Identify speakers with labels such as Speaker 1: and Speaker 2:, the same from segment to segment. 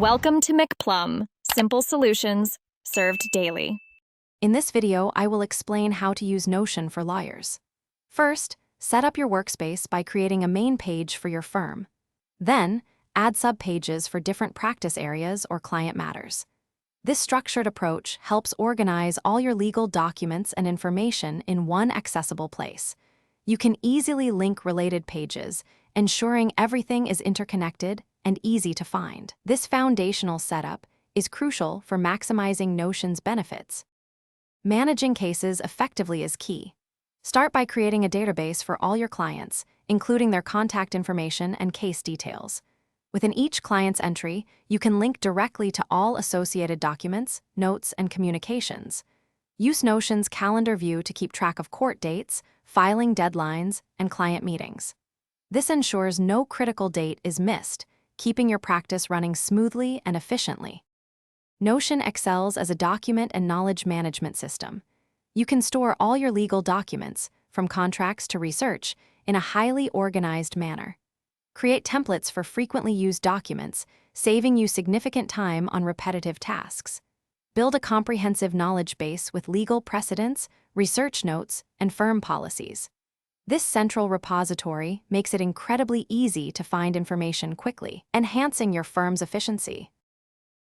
Speaker 1: Welcome to McPlum, simple solutions served daily.
Speaker 2: In this video, I will explain how to use Notion for lawyers. First, set up your workspace by creating a main page for your firm. Then, add subpages for different practice areas or client matters. This structured approach helps organize all your legal documents and information in one accessible place. You can easily link related pages, ensuring everything is interconnected and easy to find. This foundational setup is crucial for maximizing Notion's benefits. Managing cases effectively is key. Start by creating a database for all your clients, including their contact information and case details. Within each client's entry, you can link directly to all associated documents, notes, and communications. Use Notion's calendar view to keep track of court dates, filing deadlines, and client meetings. This ensures no critical date is missed, keeping your practice running smoothly and efficiently. Notion excels as a document and knowledge management system. You can store all your legal documents, from contracts to research, in a highly organized manner. Create templates for frequently used documents, saving you significant time on repetitive tasks. Build a comprehensive knowledge base with legal precedents, research notes, and firm policies. This central repository makes it incredibly easy to find information quickly, enhancing your firm's efficiency.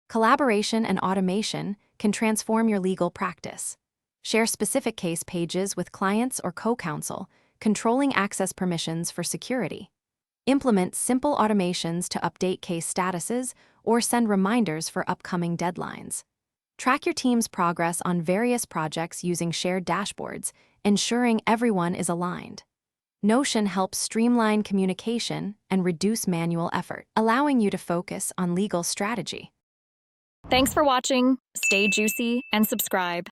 Speaker 2: Collaboration and automation can transform your legal practice. Share specific case pages with clients or co-counsel, controlling access permissions for security. Implement simple automations to update case statuses or send reminders for upcoming deadlines. Track your team's progress on various projects using shared dashboards, ensuring everyone is aligned. Notion helps streamline communication and reduce manual effort, allowing you to focus on legal strategy.
Speaker 1: Thanks for watching. Stay juicy and subscribe.